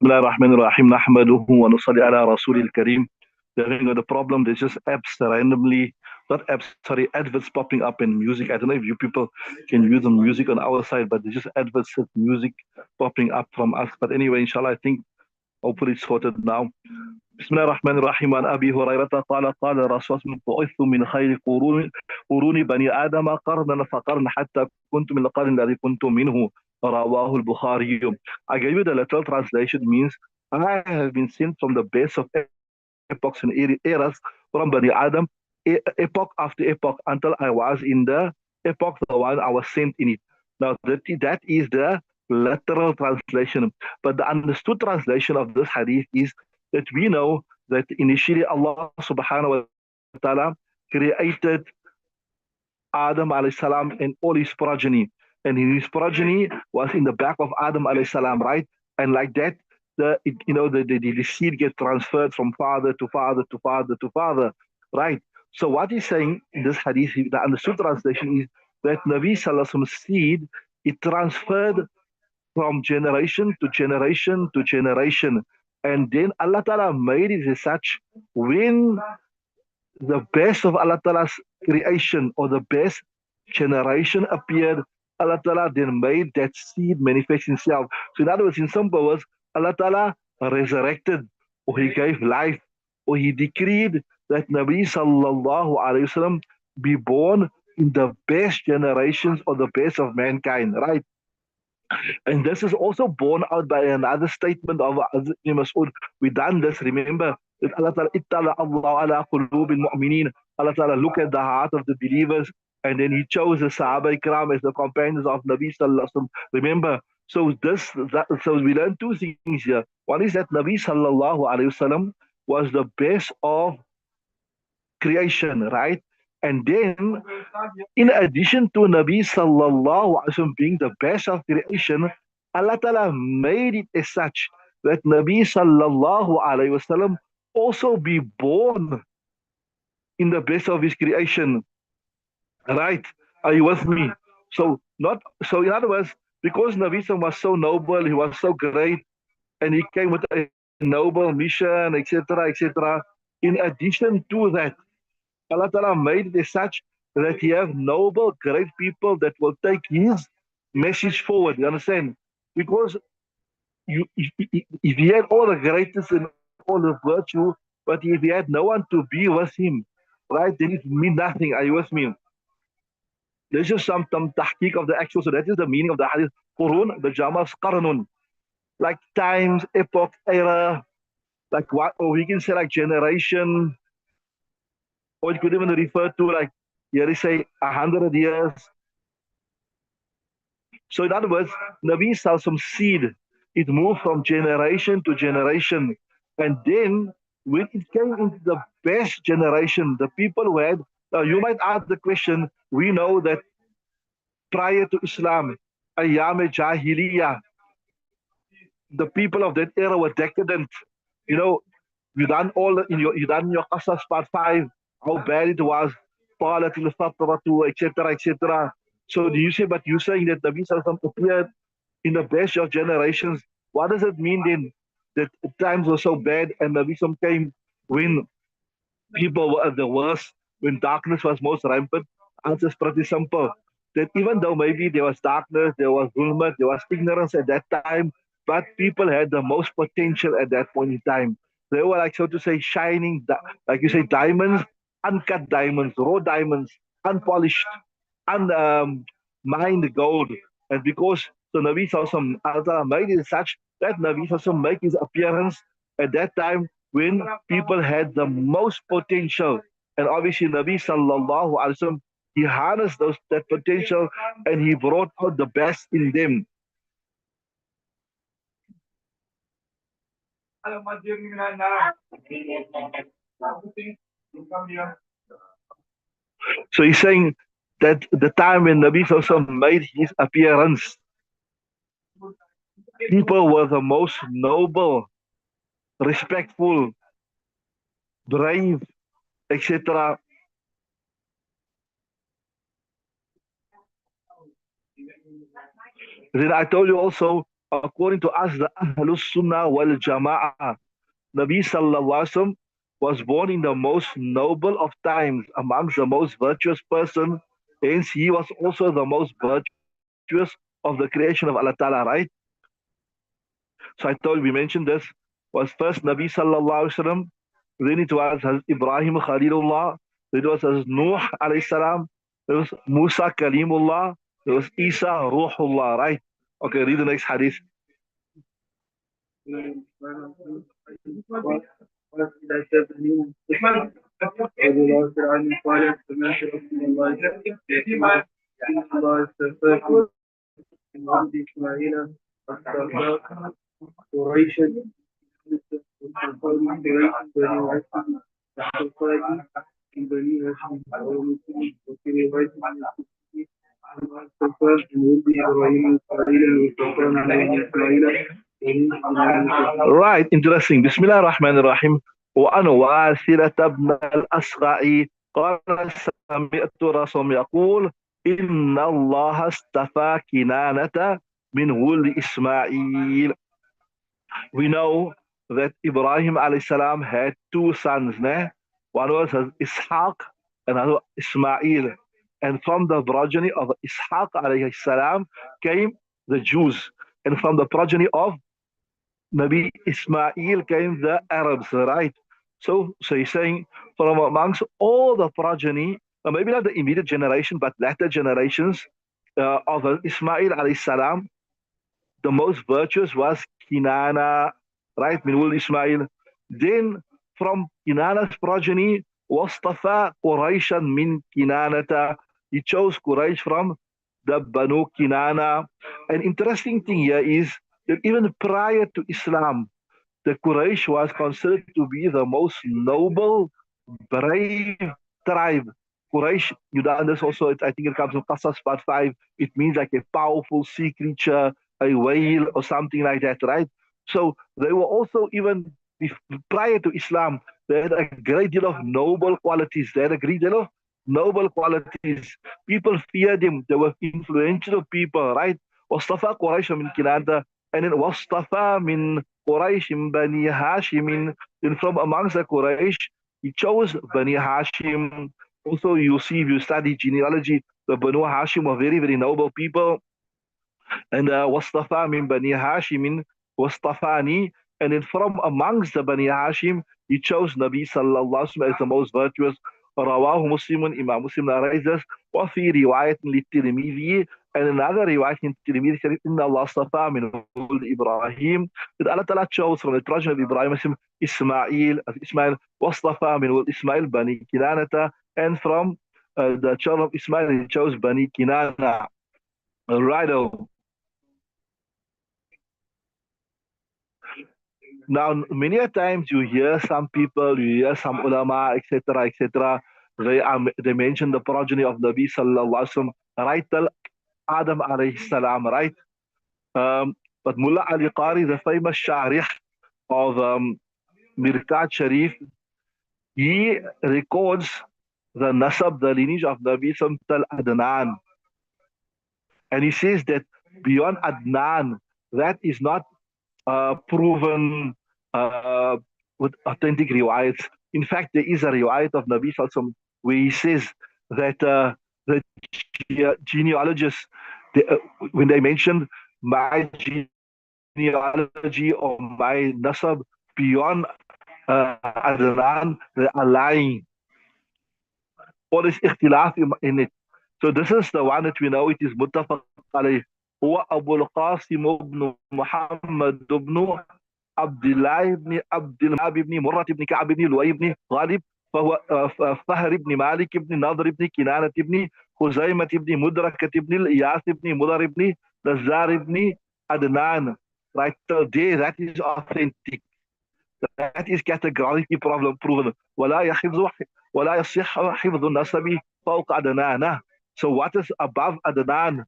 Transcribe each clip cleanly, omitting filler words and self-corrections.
Bismillahirrahmanirrahim. Nahmaduhu wa nusalli ala Rasulil Kareem. The problem, there's just apps randomly, not apps, sorry, adverts popping up in music. I don't know if you people can use the music on our side, but there's just adverts of music popping up from us. But anyway, inshallah, I think hopefully it's sorted now. Bismillahirrahmanirrahim. An Abi Hurairata qala Rasulullah bu'ithu min khayri quruni bani Adama qarnan faqarna hatta kuntu min al-qarn alladhi kuntu minhu. Rawahu al-Bukhari. I gave you the literal translation means I have been sent from the best of epochs and eras from Bani Adam, epoch after epoch, until I was in the epoch, the one I was sent in it. Now, that is the literal translation. But the understood translation of this hadith is that we know that initially Allah subhanahu wa ta'ala created Adam alayhi salam and all his progeny. And his progeny was in the back of Adam alayhi salam, right? And like that, the seed gets transferred from father to father to father to father, right? So what he's saying in this hadith, the understood translation is that Nabi Sallallahu Alaihi Wasallam's seed, it transferred from generation to generation to generation. And then Allah Ta'ala made it as such when the best of Allah Ta'ala's creation or the best generation appeared, Allah Ta'ala then made that seed manifest himself. So in other words, in some words, Allah Ta'ala resurrected or he gave life or he decreed that Nabi Sallallahu Alaihi Wasallam be born in the best generations or the best of mankind, right? And this is also borne out by another statement of Hazrat Mas'ud. We done this, remember, that Allah Ta'ala, ittala Allah ala qulubil mu'mineen. Allah Ta'ala look at the heart of the believers, and then He chose the Sahaba Ikram as the companions of Nabi Sallallahu Alaihi Wasallam. Remember, so we learn two things here. One is that Nabi Sallallahu Alaihi Wasallam was the best of creation, right? And then, in addition to Nabi Sallallahu Alaihi Wasallam being the best of creation, Allah Ta'ala made it as such that Nabi Sallallahu Alaihi Wasallam also be born in the best of his creation, right? Are you with me? So in other words, because Nabi Sallam was so noble, he was so great, and he came with a noble mission, etc., etc. In addition to that, Allah Ta'ala made it such that He have noble, great people that will take His message forward. You understand? Because if He had all the greatness and all the virtue, but if He had no one to be with Him, right, then it means nothing. Are you with me? There's just some tahqiq of the actual. So that is the meaning of the hadith. Qurun, the Jamas qarnun, like times, epoch, era, like what, or we can say like generation, or you could even refer to like, here they say 100 years. So in other words, Nabi saw some seed. It moved from generation to generation. And then when it came into the best generation, the people who had, now you might ask the question, we know that prior to Islam, Ayyam Jahiliyyah, the people of that era were decadent. You know, you done all in your you done your Qasas part 5, how bad it was, Qalatil Fatratu, etc. etc. So do you say, but you saying that Nabi Sallallahu appeared in the best of generations? What does it mean then that times were so bad and Nabi Sallallahu came when people were at the worst, when darkness was most rampant? Answer is pretty simple. That even though maybe there was darkness, there was zulmat, there was ignorance at that time, but people had the most potential at that point in time. They were like, so to say, shining, like you say, diamonds, uncut diamonds, raw diamonds, unpolished, mined gold. And because the Nabi Sallallahu made it such that Nabi Sallallahu make his appearance at that time when people had the most potential. And obviously Nabi Sallallahu Alaihi Wasallam, he harnessed that potential and he brought out the best in them. So he's saying that the time when Nabi Sallallahu made his appearance, people were the most noble, respectful, brave, etc. Then I told you also according to us, the Ahlus Sunnah wal Jama'ah, Nabi Sallallahu Alaihi Wasallam was born in the most noble of times, amongst the most virtuous person. Hence, he was also the most virtuous of the creation of Allah Ta'ala, right? So I told we mentioned this was first Nabi Sallallahu Alaihi Wasallam, then it was Hazrat Ibrahim Khalilullah, then it was Hazrat Nuh alayhi salam, there was Musa Kalimullah, there was Isa Ruhullah, right? Okay, read the next hadith. Right, interesting. Bismillah ar-Rahman ar-Rahim. وأن واثلة بن الأسقع قال سمعت رسول يقول إن الله اصطفى كنانة من ولد إسماعيل. We know that Ibrahim alayhi salam had two sons, né? One was Ishaq and another Ismail. And from the progeny of Ishaq alayhi salam came the Jews. And from the progeny of Nabi Ismail came the Arabs, right? So he's saying from amongst all the progeny, maybe not the immediate generation, but later generations of Ismail alayhi salam, the most virtuous was Kinana, right? Minul Ismail. Then from Kinana's progeny, Wastafa Quraishan min Kinanata. He chose Quraysh from the Banu Kinana. An interesting thing here is that even prior to Islam, the Quraysh was considered to be the most noble, brave tribe. Quraysh, you know, and this also, I think it comes from Qasas part 5. It means like a powerful sea creature, a whale, or something like that, right? So they were also, even prior to Islam, they had a great deal of noble qualities. They had a great deal of noble qualities. People feared them. They were influential people, right? واصطفى قريش من كنانة, and then واصطفى من قريش بني هاشم. Then from amongst the Quraysh, he chose Bani Hashim. Also, you see, if you study genealogy, the Banu Hashim were very, very noble people. And Wastafa min Bani Hashim, Wastafani. And then from amongst the Bani Hashim, he chose Nabi Sallallahu Alaihi Wasallam as the most virtuous. رواه مسلم, Imam Muslim narrates this. وفي رواية للترمذي, and another رواية للترمذي said, إن الله اصطفى من ولد إبراهيم, that Allah Ta'ala chose from the progeny of Ibrahim Ismail, Ismail, واصطفى من ولد إسماعيل بني كنانة, and from the child of Ismail he chose Bani Kinana. Right. Now, many a times you hear some people, you hear some ulama, etc., etc. They mention the progeny of Nabi Sallallahu Alaihi Wasallam, right till Adam alayhi salam, right? But Mullah Ali Qari, the famous Shareef of Mishkaat Shareef, he records the nasab, the lineage of Nabi Sallallahu till Adnan. And he says that beyond Adnan, that is not proven with authentic riwayats. In fact, there is a riwayat of Nabi Sallallahu where he says that the genealogists, when they mentioned my genealogy or my nasab beyond Adnan, they are lying. Or there's ikhtilaf in it. So this is the one that we know it is muttafaq alayh. هو أبو القاسم بن محمد بن عبد الله بن عبد المناب بن مرة بن كعب بن لؤي بن غالب, فهو فهر بن مالك بن نضر بن كنانة بن خزيمة بن مدركة بن الإياس بن مضر بن نزار بن عدنان. Right, so there, that is authentic. That is categorically proven. ولا يصح حفظ النسب فوق عدنان. So what is above Adnan,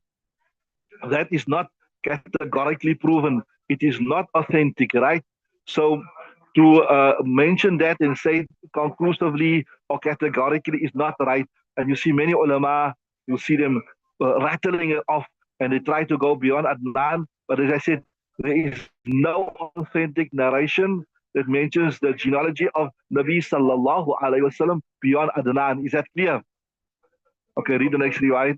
that is not categorically proven. It is not authentic, right? So to mention that and say conclusively or categorically is not right. And you see many ulama, you see them rattling it off and they try to go beyond Adnan. But as I said, There is no authentic narration that mentions the genealogy of Nabi sallallahu alayhi wasallam beyond Adnan. Is that clear? Okay, read the next riwayat.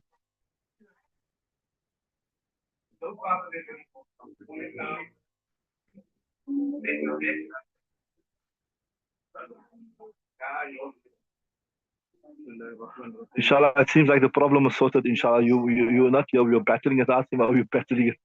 Inshallah, it seems like the problem is sorted. Inshallah, you're not here. You're battling it out. You're battling it.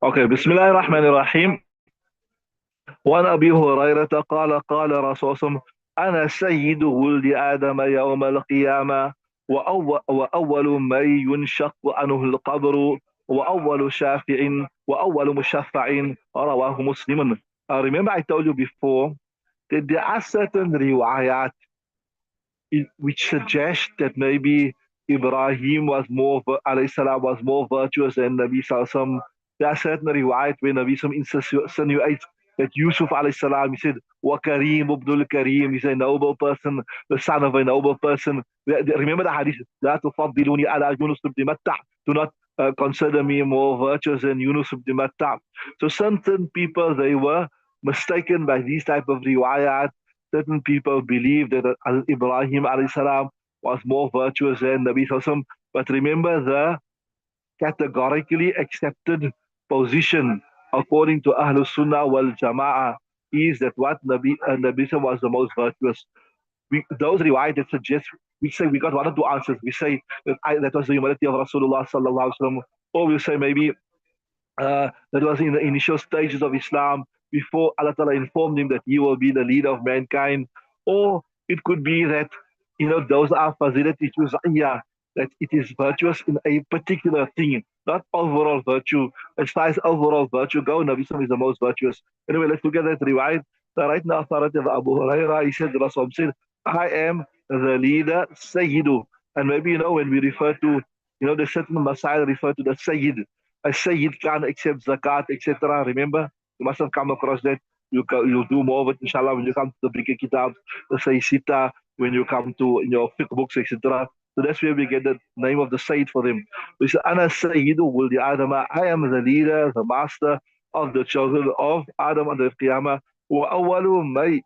Okay, Bismillah ar-Rahman ar-Rahim. وعن أبي هريرة قال رسول الله أنا سيد ولد آدم يوم القيامة وأول من ينشق عنه القبر وأول شافع وأول مشفع رواه مسلم. Remember I told you before that there are certain riwayat which suggest that maybe Ibrahim was more, alayhi salam, was more virtuous than Nabi Sallallahu. There are certain riwayat where Nabi Sallallahu insinuates that Yusuf alayhi salam, he said, Wa Kareem Abdul Kareem, he's a noble person, the son of a noble person. Remember the hadith, La tufaddiluni ala Yunus ibn Matta, do not consider me more virtuous than Yunus ibn Matta. So certain people, they were mistaken by these type of riwayat. Certain people believe that Ibrahim alayhi salam was more virtuous than Nabi Sallallahu. But remember the categorically accepted position according to Ahlul Sunnah wal Jama'ah is that what Nabi Sallallahu was the most virtuous. Those riwayat that suggest, we say we got one or two answers. We say that was the humility of Rasulullah sallallahu alaihi wasallam, or we say maybe that was in the initial stages of Islam before Allah Ta'ala informed him that he will be the leader of mankind. Or it could be that, those are fazilat juz'iyya, that it is virtuous in a particular thing, not overall virtue. As far as overall virtue go, Nabi Sallam is the most virtuous. Anyway, let's look at that riwayat. The right now authority of Abu Hurairah, he said, Rasul said, I am the leader, Sayyidu. And maybe, when we refer to, the certain Messiah refer to the Sayyid. A Sayyid can't accept zakat, etc. Remember, you must have come across that. You'll do more of it, inshallah, when you come to the bigger kitab, the say sita, when you come to your fiqh books, etc. So that's where we get the name of the Sayyid for them. We say, Ana Sayyidu Wuldi Adama, I am the leader, the master of the children of Adam on the Qiyamah. Wa awwalu may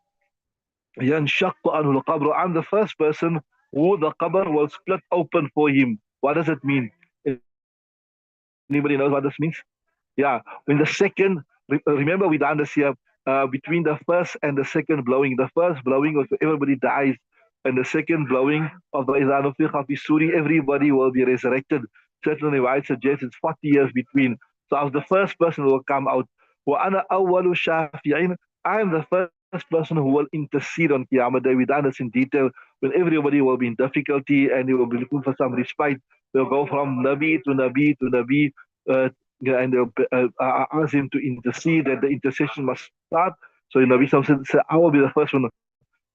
yanshaqqu anhu al-qabr. I'm the first person who the qabr will split open for him. What does it mean? Anybody knows what this means? Yeah, when the second, remember we done this here, between the first and the second blowing. The first blowing was everybody dies, and the second blowing of the Izan of Suri, everybody will be resurrected. Certainly, I suggest it's 40 years between. So I was the first person who will come out. وَأَنَا أَوَّلُ شَافِعٍ. I am the first person who will intercede on Qiyamah Day. We done this in detail when everybody will be in difficulty and they will be looking for some respite. They'll go from Nabi to Nabi to Nabi. And they'll ask him to intercede, that the intercession must start. So Nabi Sallallahu said, I will be the first one.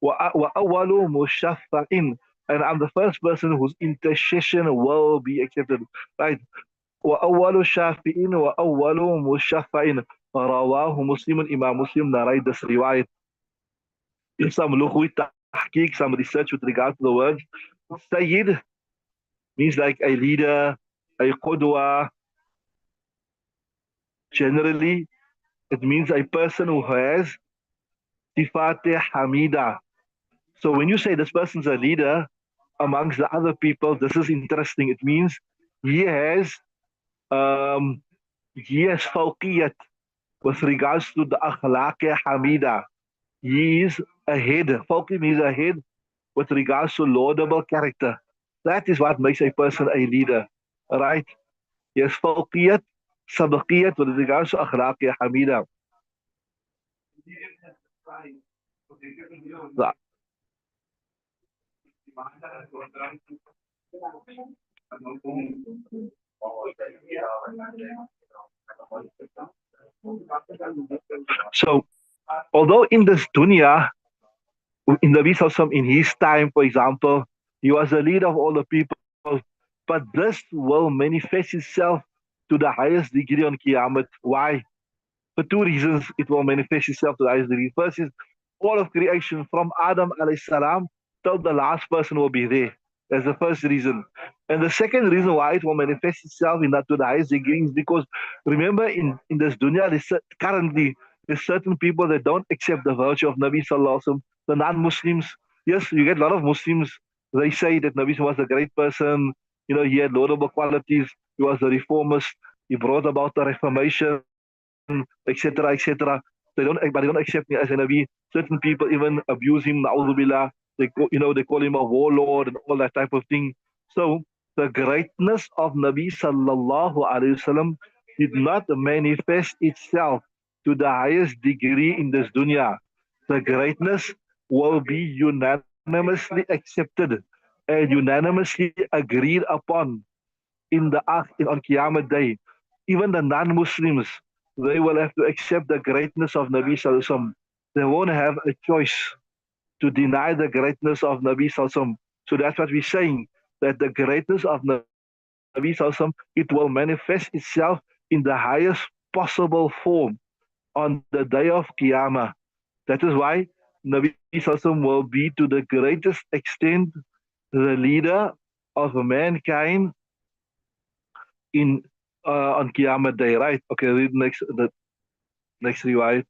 وَأَوَّلُ مُشَفَّعٍ. And I'm the first person whose intercession will be accepted. Right? وَأَوَّلُ شَافِعٍ وَأَوَّلُ مُشَفَّعٍ. رواه Muslim, Imam Muslim narrate this riwayat. In some lughwi tahqiq, some research with regard to the word Sayyid means like a leader, a qudwa. Generally, it means a person who has sifat hamida. So when you say this person's a leader amongst the other people, this is interesting. It means he has um, fawqiyat with regards to the akhlaq hamida. He is ahead. Fawqi means ahead with regards to laudable character. That is what makes a person a leader, right? He has fawqiyat, sabaqiyat with regards to akhlaq hamida. So, although in this dunya, in the Sallallahu in his time, for example, he was the leader of all the people, but this will manifest itself to the highest degree on Qiyamah. Why? For two reasons, it will manifest itself to the highest degree. First is all of creation from Adam alayhi salam till the last person will be there. That's the first reason. And the second reason why it will manifest itself in that to the highest degree is because remember in this dunya, currently there's certain people that don't accept the virtue of Nabi Sallallahu Alaihi Wasallam, the non-Muslims. Yes, you get a lot of Muslims, they say that Nabi was a great person, he had laudable qualities, he was a reformist, he brought about the reformation, etc., etc. But they don't accept me as a Nabi. Certain people even abuse him, na'udhu. They call him a warlord and all that type of thing. So the greatness of Nabi sallallahu alaihi wasallam did not manifest itself to the highest degree in this dunya. The greatness will be unanimously accepted and unanimously agreed upon on Qiyamah Day. Even the non-Muslims, they will have to accept the greatness of Nabi Sallallahu Alaihi Wasallam. They won't have a choice to deny the greatness of Nabi Sallallahu Alaihi Wasallam. So that's what we're saying, that the greatness of Nabi Sallallahu Alaihi Wasallam, it will manifest itself in the highest possible form on the day of Qiyamah. That is why Nabi Sallallahu Alaihi Wasallam will be to the greatest extent the leader of mankind in on Qiyamah Day, right? Okay, read the next riwayat.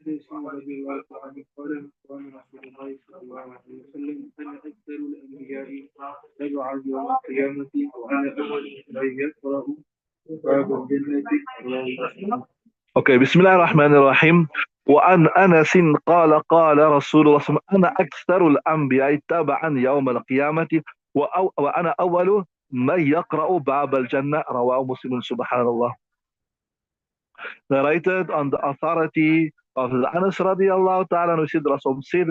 وعن انس رضي الله عنه قال قال رسول الله صلى الله عليه وسلم انا اكثر الانبياء تبعا يوم القيامه وانا اول من يقرا باب الجنه رواه مسلم. Okay, بسم الله الرحمن الرحيم. وعن أنس قال قال رسول الله صلى الله عليه وسلم أنا أكثر الأنبياء تبعا يوم القيامة وأنا أول من يقرأ باب الجنة رواه مسلم سبحان الله. Narrated on the authority of the Anas radiallahu ta'ala who said Rasul said,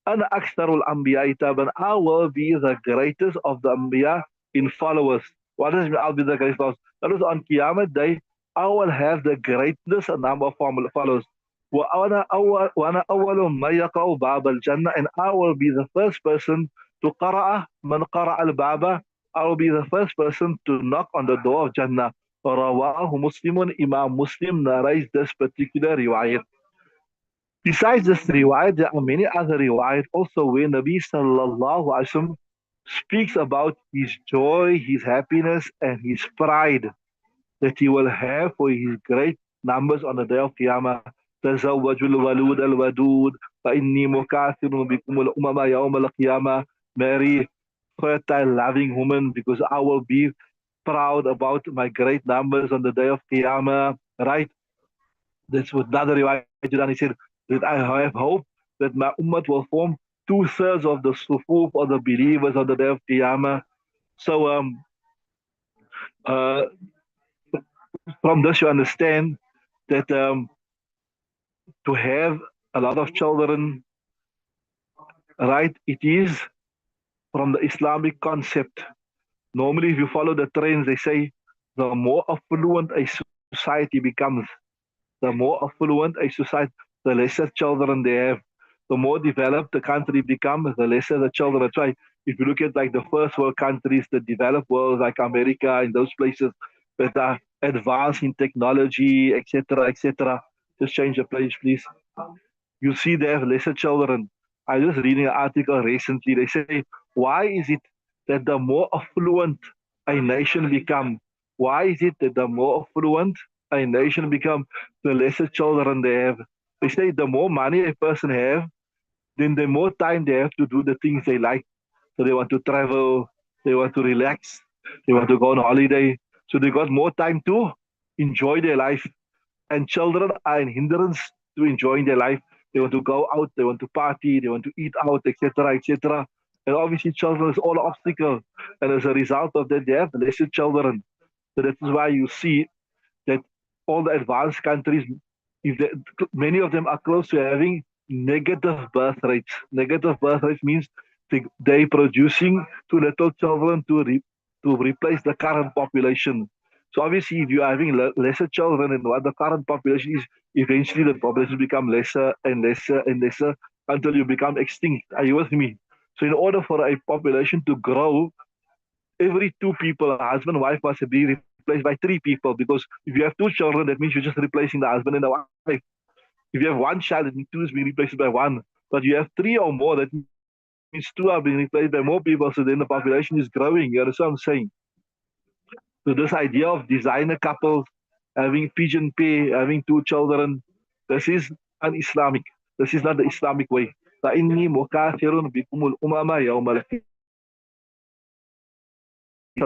Ana aktharul anbiya taban, I will be the greatest of the anbiya in followers. What does it mean I'll be the greatest followers? That is on Qiyamah Day, I will have the greatest number of followers. وأنا أول من يقرأ باب الجنة, and I will be the first person to قرأ من قرأ الباب. I will be the first person to knock on the door of Jannah. Rawahu Muslimun, Imam Muslim narrates this particular riwayat. Besides this riwayat, there are many other riwayat also where Nabi sallallahu alaihi wasallam speaks about his joy, his happiness, and his pride that he will have for his great numbers on the day of Qiyamah. تزوجوا الولود الودود فإني مكاثر بكم الأمم يوم القيامة. Marry fertile, loving woman because I will be proud about my great numbers on the day of Qiyamah, right? That's what another riwayat he said that I have hope that my ummah will form two-thirds of the sufuf of the believers on the day of Qiyamah. So uh, from this you understand that to have a lot of children, right? It is from the Islamic concept. Normally, if you follow the trends, they say the more affluent a society becomes, the more affluent a society, the lesser children they have. The more developed the country becomes, the lesser the children. That's why if you look at like the first world countries, the developed world like America and those places that are advanced in technology, etc., etc. Just change the page, please. You see they have lesser children. I was just reading an article recently. They say, why is it that the more affluent a nation become, why is it that the more affluent a nation become, the lesser children they have? They say the more money a person have, then the more time they have to do the things they like. So they want to travel, they want to relax, they want to go on holiday. So they got more time to enjoy their life. And children are a hindrance to enjoying their life. They want to go out, they want to party, they want to eat out, etc., etc. And obviously, children is all an obstacle. And as a result of that, they have lesser children. So that is why you see that all the advanced countries, if they, many of them are close to having negative birth rates. Negative birth rates means they producing too little children to replace the current population. So obviously, if you are having lesser children and what the current population is, eventually the population become lesser and lesser and lesser until you become extinct. Are you with me? So in order for a population to grow, every two people, husband, wife, must be replaced by three people, because if you have two children, that means you're just replacing the husband and the wife. If you have one child, that means two is being replaced by one. But you have three or more, that means two are being replaced by more people, so then the population is growing. You understand what I'm saying? So this idea of designer couples having pigeon pay, having two children, this is un-Islamic. This is not the Islamic way. فإني مكاثر بكم الأمم يوم القيامة.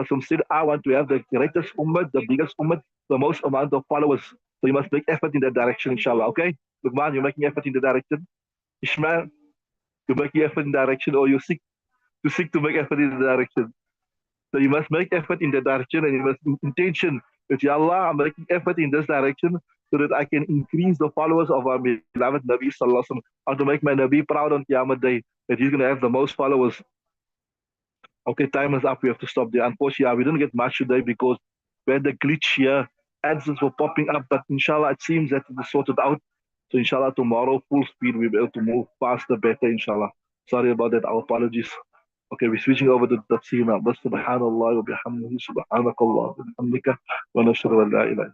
Some said, I want to have the greatest ummah, the biggest ummah, the most amount of followers. So you must make effort in that direction, inshallah. Okay? Lukman, you're making effort in the direction. Ishmael, you're making effort in the direction, or you seek to make effort in the direction. So you must make effort in that direction, and you must intention that, Ya Allah, I'm making effort in this direction so that I can increase the followers of our beloved Nabi Sallallahu Alaihi Wasallam, or to make my Nabi proud on Qiyamah Day, that he's going to have the most followers. Okay, time is up. We have to stop there. Unfortunately, we didn't get much today because we had the glitch here. Answers were popping up, but inshallah, it seems that it is sorted out. So inshallah, tomorrow, full speed, we'll be able to move faster, better, inshallah. Sorry about that. Our apologies. Okay, we're switching over to the tafsir now. Subhanallah wa bihamdihi, subhanakallah wa bihamdika, wa nashhadu an la ilaha